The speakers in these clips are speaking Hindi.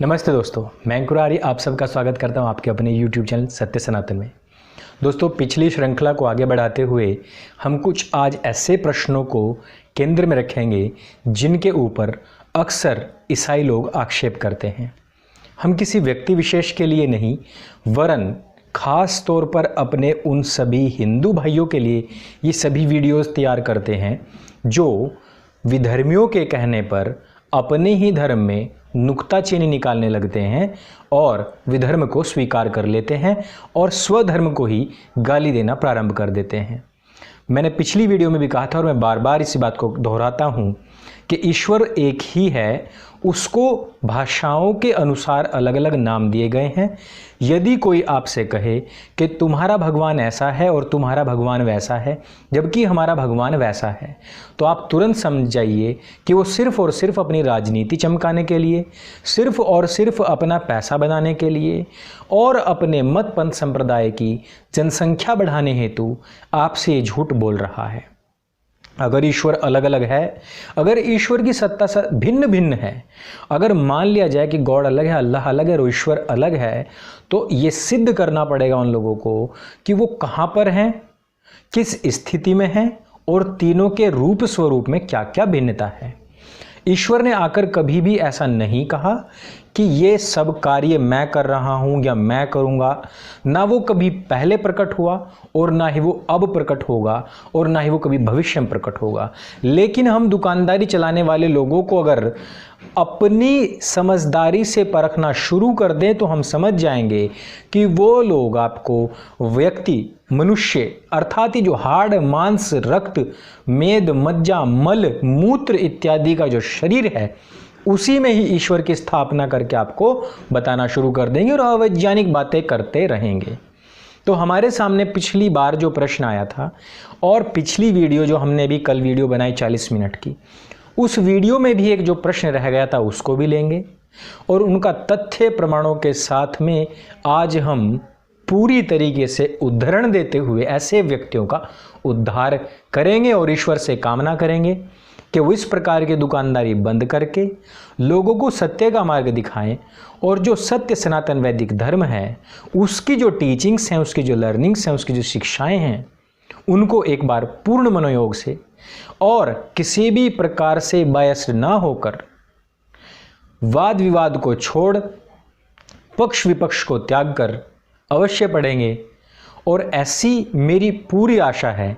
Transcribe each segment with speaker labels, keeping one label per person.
Speaker 1: नमस्ते दोस्तों, मैं अंकुर आर्य आप सबका स्वागत करता हूं आपके अपने YouTube चैनल सत्य सनातन में। दोस्तों, पिछली श्रृंखला को आगे बढ़ाते हुए हम कुछ आज ऐसे प्रश्नों को केंद्र में रखेंगे जिनके ऊपर अक्सर ईसाई लोग आक्षेप करते हैं। हम किसी व्यक्ति विशेष के लिए नहीं, वरन खास तौर पर अपने उन सभी हिंदू भाइयों के लिए ये सभी वीडियोस तैयार करते हैं जो विधर्मियों के कहने पर अपने ही धर्म में नुक्ताचीनी निकालने लगते हैं और विधर्म को स्वीकार कर लेते हैं और स्वधर्म को ही गाली देना प्रारंभ कर देते हैं। मैंने पिछली वीडियो में भी कहा था और मैं बार बार इसी बात को दोहराता हूँ कि ईश्वर एक ही है, उसको भाषाओं के अनुसार अलग अलग नाम दिए गए हैं। यदि कोई आपसे कहे कि तुम्हारा भगवान ऐसा है और तुम्हारा भगवान वैसा है, जबकि हमारा भगवान वैसा है, तो आप तुरंत समझ जाइए कि वो सिर्फ और सिर्फ अपनी राजनीति चमकाने के लिए, सिर्फ और सिर्फ अपना पैसा बनाने के लिए और अपने मत पंथ संप्रदाय की जनसंख्या बढ़ाने हेतु आपसे ये झूठ बोल रहा है। अगर ईश्वर अलग अलग है, अगर ईश्वर की सत्ता भिन्न भिन्न है, अगर मान लिया जाए कि गॉड अलग है, अल्लाह अलग है और ईश्वर अलग है, तो ये सिद्ध करना पड़ेगा उन लोगों को कि वो कहाँ पर हैं, किस स्थिति में हैं और तीनों के रूप स्वरूप में क्या क्या भिन्नता है। ईश्वर ने आकर कभी भी ऐसा नहीं कहा कि ये सब कार्य मैं कर रहा हूँ या मैं करूँगा। ना वो कभी पहले प्रकट हुआ और ना ही वो अब प्रकट होगा और ना ही वो कभी भविष्य में प्रकट होगा। लेकिन हम दुकानदारी चलाने वाले लोगों को अगर अपनी समझदारी से परखना शुरू कर दें तो हम समझ जाएंगे कि वो लोग आपको व्यक्ति मनुष्य अर्थात जो हाड़ मांस रक्त मेद मज्जा मल मूत्र इत्यादि का जो शरीर है उसी में ही ईश्वर की स्थापना करके आपको बताना शुरू कर देंगे और अवैज्ञानिक बातें करते रहेंगे। तो हमारे सामने पिछली बार जो प्रश्न आया था और पिछली वीडियो जो हमने भी कल वीडियो बनाई 40 मिनट की, उस वीडियो में भी एक जो प्रश्न रह गया था उसको भी लेंगे और उनका तथ्य प्रमाणों के साथ में आज हम पूरी तरीके से उद्धरण देते हुए ऐसे व्यक्तियों का उद्धार करेंगे और ईश्वर से कामना करेंगे कि वो इस प्रकार की दुकानदारी बंद करके लोगों को सत्य का मार्ग दिखाएं और जो सत्य सनातन वैदिक धर्म है उसकी जो टीचिंग्स हैं, उसकी जो लर्निंग्स हैं, उसकी जो शिक्षाएं हैं, उनको एक बार पूर्ण मनोयोग से और किसी भी प्रकार से बायस्ड ना होकर वाद विवाद को छोड़ पक्ष विपक्ष को त्याग कर अवश्य पढ़ेंगे। और ऐसी मेरी पूरी आशा है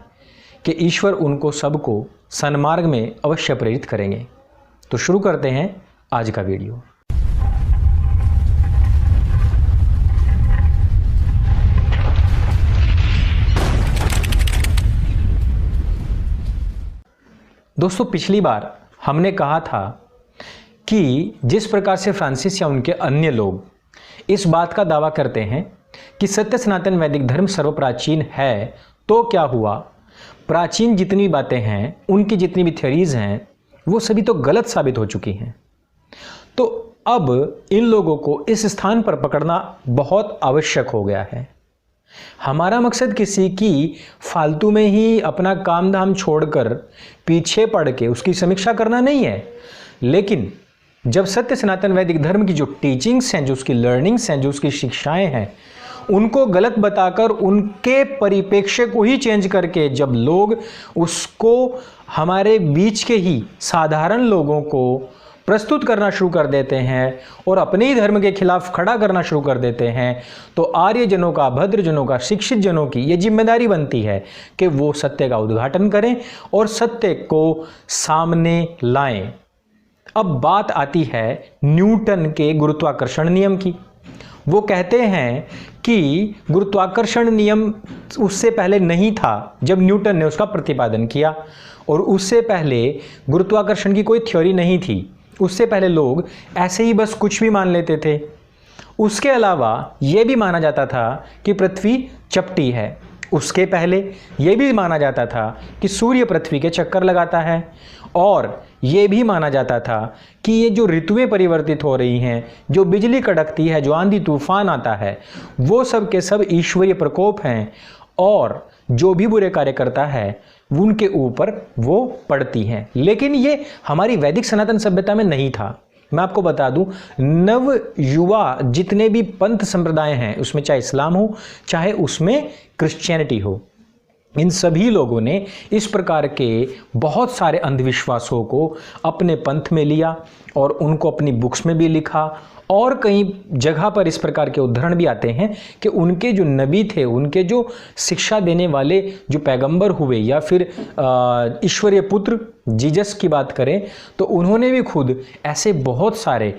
Speaker 1: कि ईश्वर उनको सबको सन्मार्ग में अवश्य प्रेरित करेंगे। तो शुरू करते हैं आज का वीडियो। दोस्तों, पिछली बार हमने कहा था कि जिस प्रकार से फ्रांसिस या उनके अन्य लोग इस बात का दावा करते हैं कि सत्य सनातन वैदिक धर्म सर्वप्राचीन है, तो क्या हुआ, प्राचीन जितनी बातें हैं, उनकी जितनी भी थ्योरीज हैं, वो सभी तो गलत साबित हो चुकी हैं। तो अब इन लोगों को इस स्थान पर पकड़ना बहुत आवश्यक हो गया है। हमारा मकसद किसी की फालतू में ही अपना काम धाम छोड़कर पीछे पड़ के उसकी समीक्षा करना नहीं है, लेकिन जब सत्य सनातन वैदिक धर्म की जो टीचिंग्स हैं, जो उसकी लर्निंग्स हैं, जो उसकी शिक्षाएं हैं, उनको गलत बताकर उनके परिप्रेक्ष्य को ही चेंज करके जब लोग उसको हमारे बीच के ही साधारण लोगों को प्रस्तुत करना शुरू कर देते हैं और अपने ही धर्म के खिलाफ खड़ा करना शुरू कर देते हैं, तो आर्यजनों का, भद्रजनों का, शिक्षित जनों की ये जिम्मेदारी बनती है कि वो सत्य का उद्घाटन करें और सत्य को सामने लाएं। अब बात आती है न्यूटन के गुरुत्वाकर्षण नियम की। वो कहते हैं कि गुरुत्वाकर्षण नियम उससे पहले नहीं था जब न्यूटन ने उसका प्रतिपादन किया, और उससे पहले गुरुत्वाकर्षण की कोई थ्योरी नहीं थी। उससे पहले लोग ऐसे ही बस कुछ भी मान लेते थे। उसके अलावा यह भी माना जाता था कि पृथ्वी चपटी है। उसके पहले यह भी माना जाता था कि सूर्य पृथ्वी के चक्कर लगाता है, और ये भी माना जाता था कि ये जो ऋतुएं परिवर्तित हो रही हैं, जो बिजली कड़कती है, जो आंधी तूफान आता है, वो सब के सब ईश्वरीय प्रकोप हैं और जो भी बुरे कार्य करता है उनके ऊपर वो पड़ती हैं। लेकिन ये हमारी वैदिक सनातन सभ्यता में नहीं था। मैं आपको बता दूं, नव युवा जितने भी पंथ संप्रदाय हैं, उसमें चाहे इस्लाम हो चाहे उसमें क्रिश्चियनिटी हो, इन सभी लोगों ने इस प्रकार के बहुत सारे अंधविश्वासों को अपने पंथ में लिया और उनको अपनी बुक्स में भी लिखा। और कई जगह पर इस प्रकार के उदाहरण भी आते हैं कि उनके जो नबी थे, उनके जो शिक्षा देने वाले जो पैगंबर हुए या फिर ईश्वरीय पुत्र जीसस की बात करें तो उन्होंने भी खुद ऐसे बहुत सारे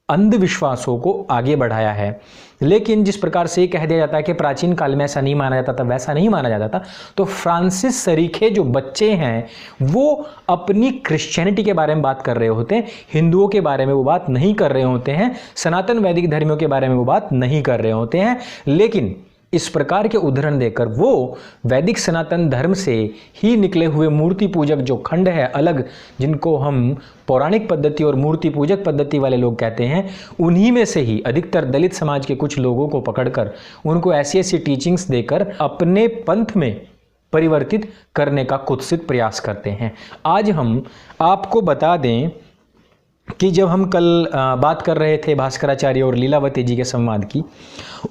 Speaker 1: अंधविश्वासों को आगे बढ़ाया है। लेकिन जिस प्रकार से ये कह दिया जाता है कि प्राचीन काल में ऐसा नहीं माना जाता था, वैसा नहीं माना जाता था, तो फ्रांसिस सरीखे जो बच्चे हैं वो अपनी क्रिश्चियनिटी के बारे में बात कर रहे होते हैं, हिंदुओं के बारे में वो बात नहीं कर रहे होते हैं, सनातन वैदिक धर्मियों के बारे में वो बात नहीं कर रहे होते हैं। लेकिन इस प्रकार के उदाहरण देकर वो वैदिक सनातन धर्म से ही निकले हुए मूर्ति पूजक जो खंड है अलग, जिनको हम पौराणिक पद्धति और मूर्ति पूजक पद्धति वाले लोग कहते हैं, उन्हीं में से ही अधिकतर दलित समाज के कुछ लोगों को पकड़कर उनको ऐसी ऐसी टीचिंग्स देकर अपने पंथ में परिवर्तित करने का कुत्सित प्रयास करते हैं। आज हम आपको बता दें कि जब हम कल बात कर रहे थे भास्कराचार्य और लीलावती जी के संवाद की,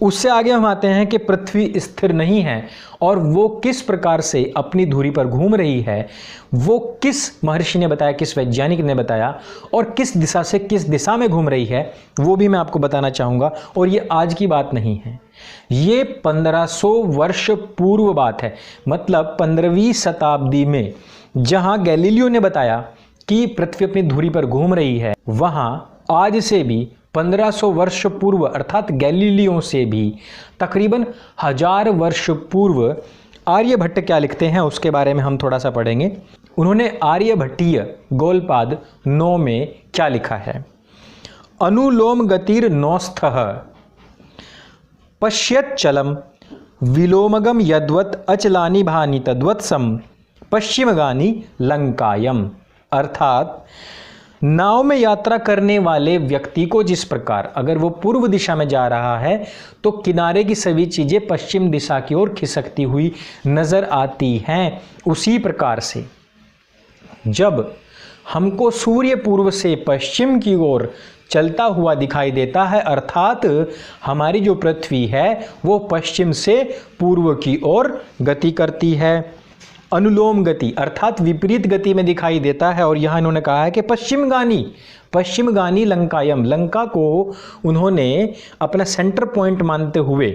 Speaker 1: उससे आगे हम आते हैं कि पृथ्वी स्थिर नहीं है और वो किस प्रकार से अपनी धुरी पर घूम रही है, वो किस महर्षि ने बताया, किस वैज्ञानिक ने बताया और किस दिशा से किस दिशा में घूम रही है, वो भी मैं आपको बताना चाहूँगा। और ये आज की बात नहीं है, ये 1500 वर्ष पूर्व बात है। मतलब 15वीं शताब्दी में जहाँ गैलीलियो ने बताया कि पृथ्वी अपनी धुरी पर घूम रही है, वहां आज से भी 1500 वर्ष पूर्व अर्थात गैलीलियो से भी तकरीबन 1000 वर्ष पूर्व आर्यभट्ट क्या लिखते हैं उसके बारे में हम थोड़ा सा पढ़ेंगे। उन्होंने आर्यभट्टीय गोलपाद 9 में क्या लिखा है। अनुलोम गतिर नौस्थः पश्यत चलम विलोमगम यद्वत अचलानी भानी तद्वत्सम पश्चिमगानी लंकायम। अर्थात नाव में यात्रा करने वाले व्यक्ति को जिस प्रकार अगर वो पूर्व दिशा में जा रहा है तो किनारे की सभी चीजें पश्चिम दिशा की ओर खिसकती हुई नजर आती हैं, उसी प्रकार से जब हमको सूर्य पूर्व से पश्चिम की ओर चलता हुआ दिखाई देता है, अर्थात हमारी जो पृथ्वी है वो पश्चिम से पूर्व की ओर गति करती है। अनुलोम गति अर्थात विपरीत गति में दिखाई देता है। और यहाँ इन्होंने कहा है कि पश्चिमगानी लंकायम, लंका को उन्होंने अपना सेंटर पॉइंट मानते हुए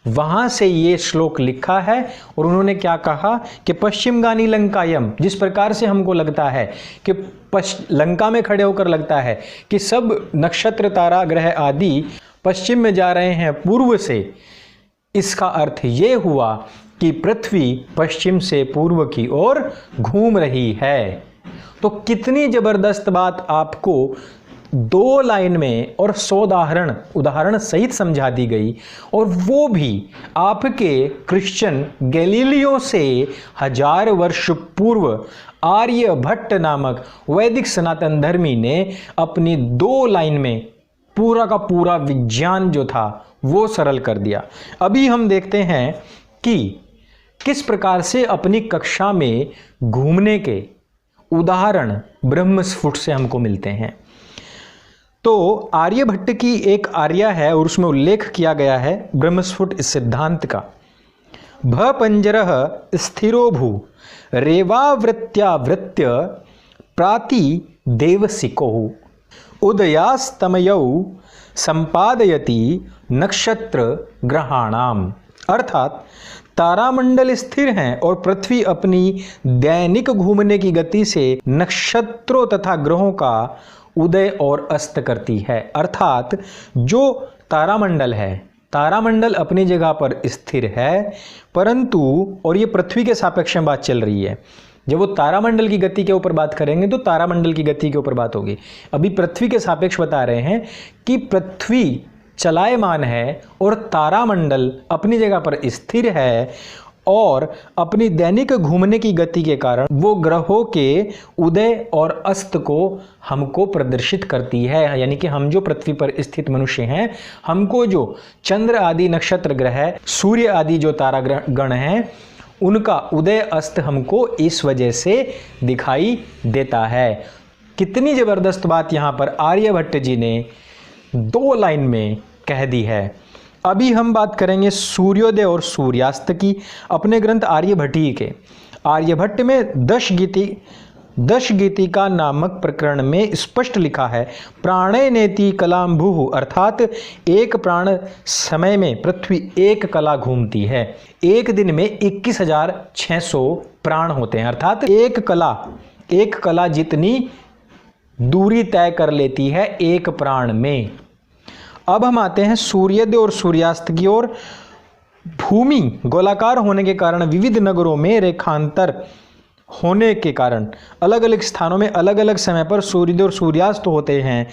Speaker 1: वहां से ये श्लोक लिखा है। और उन्होंने क्या कहा कि पश्चिमगानी लंकायम, जिस प्रकार से हमको लगता है कि लंका में खड़े होकर लगता है कि सब नक्षत्र तारा ग्रह आदि पश्चिम में जा रहे हैं पूर्व से, इसका अर्थ ये हुआ कि पृथ्वी पश्चिम से पूर्व की ओर घूम रही है। तो कितनी जबरदस्त बात आपको 2 लाइन में और 100 उदाहरण सहित समझा दी गई, और वो भी आपके क्रिश्चियन गैलीलियो से 1000 वर्ष पूर्व आर्यभट्ट नामक वैदिक सनातन धर्मी ने अपनी 2 लाइन में पूरा का पूरा विज्ञान जो था वो सरल कर दिया। अभी हम देखते हैं कि किस प्रकार से अपनी कक्षा में घूमने के उदाहरण ब्रह्मस्फुट से हमको मिलते हैं। तो आर्यभट्ट की एक आर्या है और उसमें उल्लेख किया गया है ब्रह्मस्फुट इस सिद्धांत का। भ पंजरः स्थिरो भू रेवावृत्यावृत्य प्राति देवसिको उदयास्तमयौ संपादयति नक्षत्र ग्रहाणाम। अर्थात तारामंडल स्थिर हैं और पृथ्वी अपनी दैनिक घूमने की गति से नक्षत्रों तथा ग्रहों का उदय और अस्त करती है। अर्थात जो तारामंडल है, तारामंडल अपनी जगह पर स्थिर है, परंतु और ये पृथ्वी के सापेक्ष में बात चल रही है। जब वो तारामंडल की गति के ऊपर बात करेंगे तो तारामंडल की गति के ऊपर बात होगी। अभी पृथ्वी के सापेक्ष बता रहे हैं कि पृथ्वी चलायमान है और तारामंडल अपनी जगह पर स्थिर है, और अपनी दैनिक घूमने की गति के कारण वो ग्रहों के उदय और अस्त को हमको प्रदर्शित करती है। यानी कि हम जो पृथ्वी पर स्थित मनुष्य हैं, हमको जो चंद्र आदि नक्षत्र ग्रह, सूर्य आदि जो तारागण हैं, उनका उदय अस्त हमको इस वजह से दिखाई देता है। कितनी जबरदस्त बात यहाँ पर आर्यभट्ट जी ने 2 लाइन में कह दी है। अभी हम बात करेंगे सूर्योदय और सूर्यास्त की। अपने ग्रंथ आर्यभट्टीय के आर्यभट्ट में दशगीतिका नामक प्रकरण में स्पष्ट लिखा है, प्राणे नेति कलाम भूः, अर्थात एक प्राण समय में पृथ्वी एक कला घूमती है। एक दिन में 21,600 प्राण होते हैं, अर्थात एक कला जितनी दूरी तय कर लेती है एक प्राण में। अब हम आते हैं सूर्योदय और सूर्यास्त की ओर। भूमि गोलाकार होने के कारण विविध नगरों में रेखांतर होने के कारण अलग अलग स्थानों में अलग अलग समय पर सूर्योदय और सूर्यास्त होते हैं।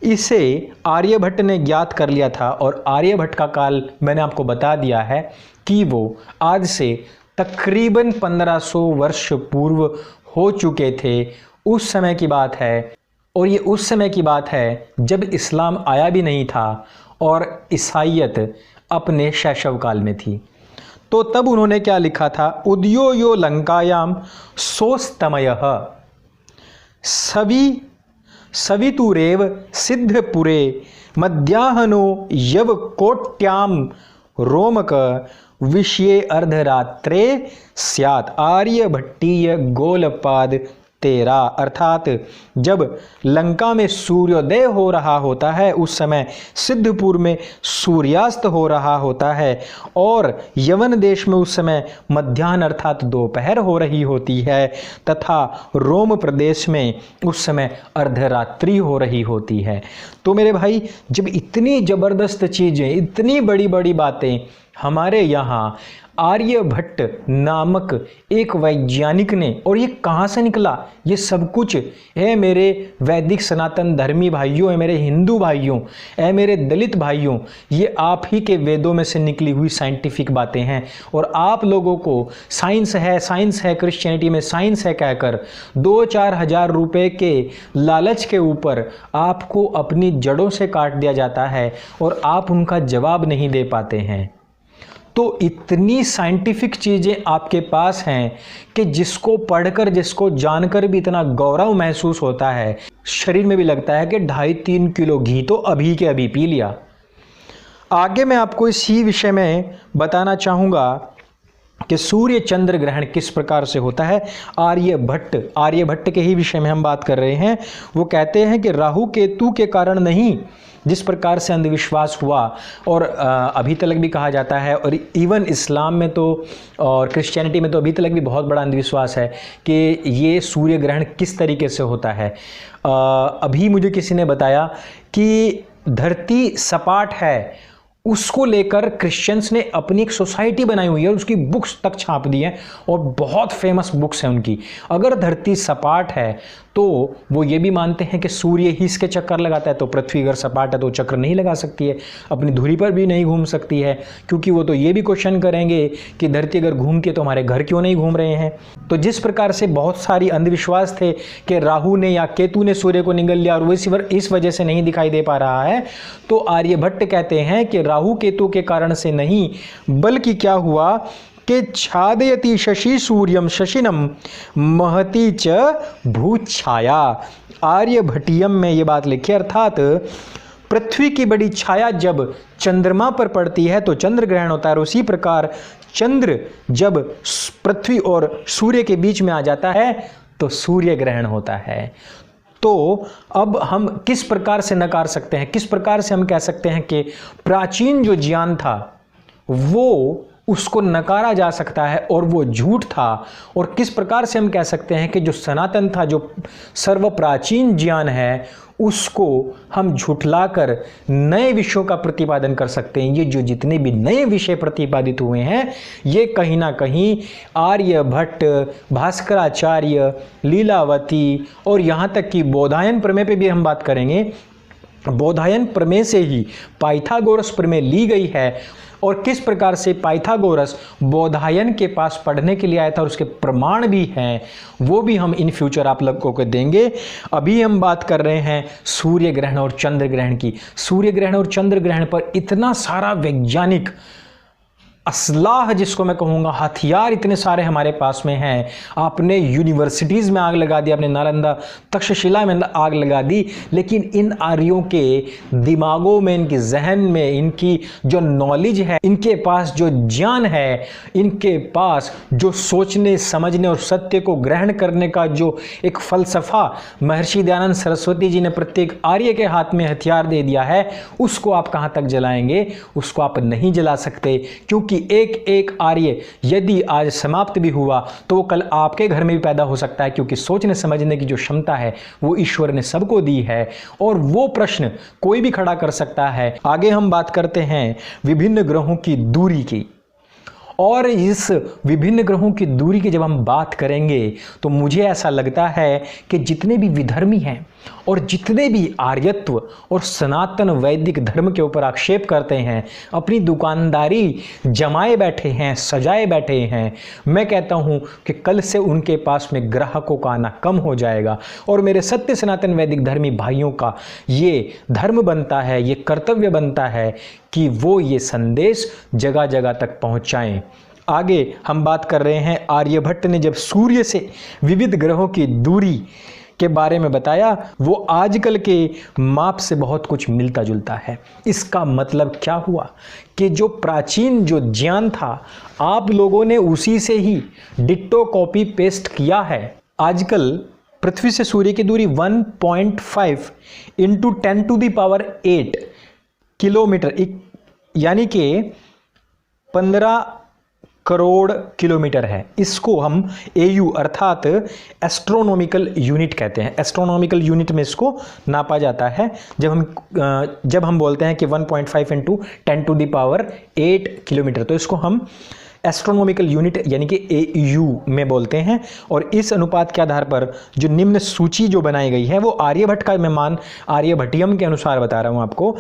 Speaker 1: इसे आर्यभट्ट ने ज्ञात कर लिया था और आर्यभट्ट का काल मैंने आपको बता दिया है कि वो आज से तकरीबन 1500 वर्ष पूर्व हो चुके थे। उस समय की बात है, और ये उस समय की बात है जब इस्लाम आया भी नहीं था और ईसाइयत अपने शैशव काल में थी। तो तब उन्होंने क्या लिखा था, उदयो यो लंकायाम सोस्तमयः सवितुरेव सिद्धपुरे मध्याह्नो यव कोट्याम रोमक विषये अर्धरात्रे स्यात्। आर्यभट्टीय गोलपाद 13, अर्थात जब लंका में सूर्योदय हो रहा होता है उस समय सिद्धपुर में सूर्यास्त हो रहा होता है और यवन देश में उस समय मध्याह्न अर्थात दोपहर हो रही होती है तथा रोम प्रदेश में उस समय अर्धरात्रि हो रही होती है। तो मेरे भाई, जब इतनी जबरदस्त चीजें, इतनी बड़ी बड़ी बातें हमारे यहाँ आर्यभट्ट नामक एक वैज्ञानिक ने, और ये कहाँ से निकला, ये सब कुछ है मेरे वैदिक सनातन धर्मी भाइयों, है मेरे हिंदू भाइयों, है मेरे दलित भाइयों, ये आप ही के वेदों में से निकली हुई साइंटिफिक बातें हैं। और आप लोगों को साइंस है क्रिश्चियनिटी में साइंस है कहकर 2-4 हज़ार रुपए के लालच के ऊपर आपको अपनी जड़ों से काट दिया जाता है और आप उनका जवाब नहीं दे पाते हैं। तो इतनी साइंटिफिक चीज़ें आपके पास हैं कि जिसको पढ़कर, जिसको जानकर भी इतना गौरव महसूस होता है, शरीर में भी लगता है कि 2.5-3 किलो घी तो अभी के अभी पी लिया। आगे मैं आपको इसी विषय में बताना चाहूँगा कि सूर्य चंद्र ग्रहण किस प्रकार से होता है। आर्यभट्ट के ही विषय में हम बात कर रहे हैं। वो कहते हैं कि राहु केतु के कारण नहीं, जिस प्रकार से अंधविश्वास हुआ और अभी तक भी कहा जाता है, और इवन इस्लाम में तो और क्रिश्चियनिटी में तो अभी तक भी बहुत बड़ा अंधविश्वास है कि ये सूर्य ग्रहण किस तरीके से होता है। अभी मुझे किसी ने बताया कि धरती सपाट है, उसको लेकर क्रिश्चियंस ने अपनी एक सोसाइटी बनाई हुई है और उसकी बुक्स तक छाप दी हैं और बहुत फेमस बुक्स हैं उनकी। अगर धरती सपाट है तो वो ये भी मानते हैं कि सूर्य ही इसके चक्कर लगाता है, तो पृथ्वी अगर सपाट है तो चक्कर नहीं लगा सकती है, अपनी धुरी पर भी नहीं घूम सकती है, क्योंकि वो तो ये भी क्वेश्चन करेंगे कि धरती अगर घूमती है तो हमारे घर क्यों नहीं घूम रहे हैं। तो जिस प्रकार से बहुत सारी अंधविश्वास थे कि राहु ने या केतु ने सूर्य को निगल लिया और वो इस वजह से नहीं दिखाई दे पा रहा है, तो आर्यभट्ट कहते हैं कि राहु केतु के कारण से नहीं, बल्कि क्या हुआ कि छादयति शशि सूर्यम शशिनम महति च भूछाया। आर्यभट्टियम में ये बात लिखी, अर्थात पृथ्वी की बड़ी छाया जब चंद्रमा पर पड़ती है तो चंद्र ग्रहण होता है, और उसी प्रकार चंद्र जब पृथ्वी और सूर्य के बीच में आ जाता है तो सूर्य ग्रहण होता है। तो अब हम किस प्रकार से नकार सकते हैं, किस प्रकार से हम कह सकते हैं कि प्राचीन जो ज्ञान था वो उसको नकारा जा सकता है और वो झूठ था, और किस प्रकार से हम कह सकते हैं कि जो सनातन था, जो सर्व प्राचीन ज्ञान है, उसको हम झुठलाकर नए विषयों का प्रतिपादन कर सकते हैं। ये जो जितने भी नए विषय प्रतिपादित हुए हैं ये कहीं ना कहीं आर्यभट्ट, भास्कराचार्य, लीलावती और यहाँ तक कि बोधायन प्रमेय पे भी हम बात करेंगे, बोधायन प्रमेय से ही पाइथागोरस प्रमेय ली गई है, और किस प्रकार से पाइथागोरस बोधायन के पास पढ़ने के लिए आया था और उसके प्रमाण भी हैं, वो भी हम इन फ्यूचर आप लोगों को देंगे। अभी हम बात कर रहे हैं सूर्य ग्रहण और चंद्र ग्रहण की। सूर्य ग्रहण और चंद्र ग्रहण पर इतना सारा वैज्ञानिक असलाह जिसको मैं कहूँगा, हथियार इतने सारे हमारे पास में हैं। आपने यूनिवर्सिटीज़ में आग लगा दी, आपने नालंदा तक्षशिला में आग लगा दी, लेकिन इन आर्यों के दिमागों में, इनके जहन में, इनकी जो नॉलेज है, इनके पास जो ज्ञान है, इनके पास जो सोचने समझने और सत्य को ग्रहण करने का जो एक फलसफा महर्षि दयानंद सरस्वती जी ने प्रत्येक आर्य के हाथ में हथियार दे दिया है, उसको आप कहाँ तक जलाएंगे? उसको आप नहीं जला सकते, क्योंकि एक एक आर्य यदि आज समाप्त भी हुआ तो वो कल आपके घर में भी पैदा हो सकता है, क्योंकि सोचने समझने की जो क्षमता है वो ईश्वर ने सबको दी है और वो प्रश्न कोई भी खड़ा कर सकता है। आगे हम बात करते हैं विभिन्न ग्रहों की दूरी की, और इस विभिन्न ग्रहों की दूरी की जब हम बात करेंगे तो मुझे ऐसा लगता है कि जितने भी विधर्मी हैं और जितने भी आर्यत्व और सनातन वैदिक धर्म के ऊपर आक्षेप करते हैं, अपनी दुकानदारी जमाए बैठे हैं, सजाए बैठे हैं, मैं कहता हूं कि कल से उनके पास में ग्राहकों का आना कम हो जाएगा। और मेरे सत्य सनातन वैदिक धर्मी भाइयों का ये धर्म बनता है, ये कर्तव्य बनता है कि वो ये संदेश जगह जगह तक पहुंचाएं। आगे हम बात कर रहे हैं, आर्यभट्ट ने जब सूर्य से विविध ग्रहों की दूरी के बारे में बताया, वो आजकल के माप से बहुत कुछ मिलता जुलता है। इसका मतलब क्या हुआ कि जो प्राचीन जो ज्ञान था, आप लोगों ने उसी से ही डिट्टो कॉपी पेस्ट किया है। आजकल पृथ्वी से सूर्य की दूरी 1.5 इंटू 10⁸ किलोमीटर, यानी कि 15 करोड़ किलोमीटर है। इसको हम AU अर्थात एस्ट्रोनॉमिकल यूनिट कहते हैं। एस्ट्रोनॉमिकल यूनिट में इसको नापा जाता है। जब हम बोलते हैं कि 1.5 इंटू 10⁸ किलोमीटर, तो इसको हम एस्ट्रोनॉमिकल यूनिट यानी कि AU में बोलते हैं। और इस अनुपात के आधार पर जो निम्न सूची जो बनाई गई है वो आर्यभट्ट का, मैं मान आर्यभट्टियम के अनुसार बता रहा हूं आपको,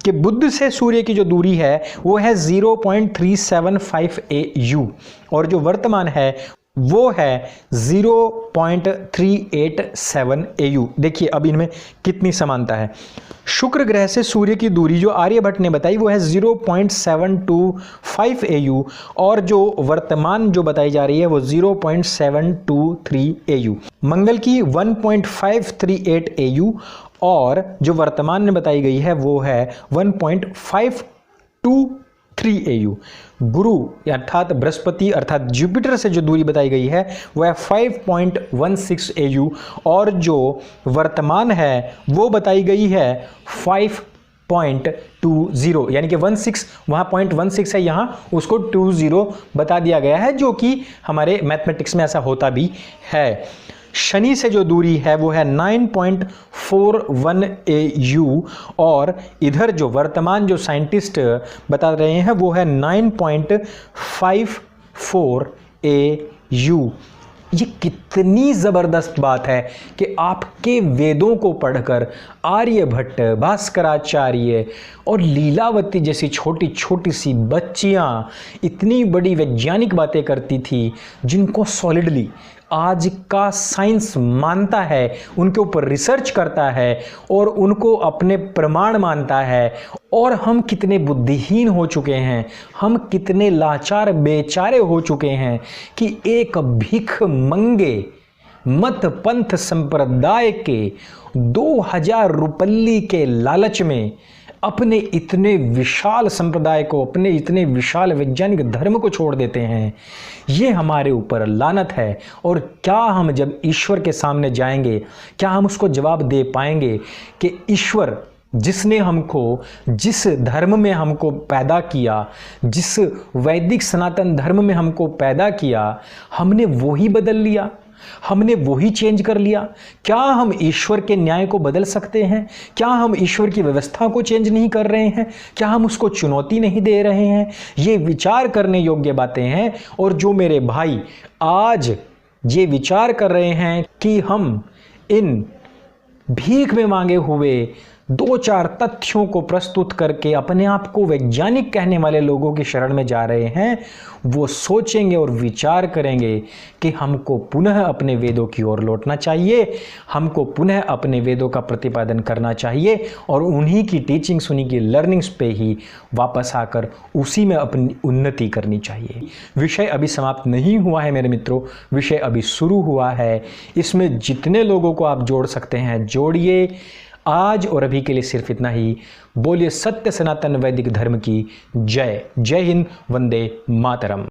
Speaker 1: कि बुध से सूर्य की जो दूरी है वो है 0.375 AU और जो वर्तमान है वो है 0.387 AU। देखिए अब इनमें कितनी समानता है। शुक्र ग्रह से सूर्य की दूरी जो आर्यभट्ट ने बताई वो है 0.725 AU और जो वर्तमान जो बताई जा रही है वो 0.723 AU। मंगल की 1.538 AU और जो वर्तमान में बताई गई है वो है 1.523 AU। गुरु अर्थात बृहस्पति अर्थात जुपिटर से जो दूरी बताई गई है वह 5.16 AU और जो वर्तमान है वो बताई गई है 5.20, यानी कि 16 वहां 0.16 है, यहां उसको 20 बता दिया गया है, जो कि हमारे मैथमेटिक्स में ऐसा होता भी है। शनि से जो दूरी है वो है 9.41 AU और इधर जो वर्तमान जो साइंटिस्ट बता रहे हैं वो है 9.54 AU। ये कितनी ज़बरदस्त बात है कि आपके वेदों को पढ़कर आर्यभट्ट, भास्कराचार्य और लीलावती जैसी छोटी छोटी सी बच्चियां इतनी बड़ी वैज्ञानिक बातें करती थी, जिनको सॉलिडली आज का साइंस मानता है, उनके ऊपर रिसर्च करता है और उनको अपने प्रमाण मानता है। और हम कितने बुद्धिहीन हो चुके हैं, हम कितने लाचार बेचारे हो चुके हैं कि एक भिख मंगे मत पंथ संप्रदाय के 2000 रुपल्ली के लालच में अपने इतने विशाल संप्रदाय को, अपने इतने विशाल वैज्ञानिक धर्म को छोड़ देते हैं। ये हमारे ऊपर लानत है। और क्या हम जब ईश्वर के सामने जाएंगे, क्या हम उसको जवाब दे पाएंगे कि ईश्वर जिसने हमको, जिस धर्म में हमको पैदा किया, जिस वैदिक सनातन धर्म में हमको पैदा किया, हमने वो ही बदल लिया, हमने वही चेंज कर लिया? क्या हम ईश्वर के न्याय को बदल सकते हैं? क्या हम ईश्वर की व्यवस्था को चेंज नहीं कर रहे हैं? क्या हम उसको चुनौती नहीं दे रहे हैं? ये विचार करने योग्य बातें हैं। और जो मेरे भाई आज ये विचार कर रहे हैं कि हम इन भीख में मांगे हुए 2-4 तथ्यों को प्रस्तुत करके अपने आप को वैज्ञानिक कहने वाले लोगों की शरण में जा रहे हैं, वो सोचेंगे और विचार करेंगे कि हमको पुनः अपने वेदों की ओर लौटना चाहिए, हमको पुनः अपने वेदों का प्रतिपादन करना चाहिए और उन्हीं की टीचिंग्स, उन्हीं की लर्निंग्स पे ही वापस आकर उसी में अपनी उन्नति करनी चाहिए। विषय अभी समाप्त नहीं हुआ है मेरे मित्रों, विषय अभी शुरू हुआ है। इसमें जितने लोगों को आप जोड़ सकते हैं जोड़िए। आज और अभी के लिए सिर्फ इतना ही। बोलिए सत्य सनातन वैदिक धर्म की जय। जय हिंद, वंदे मातरम।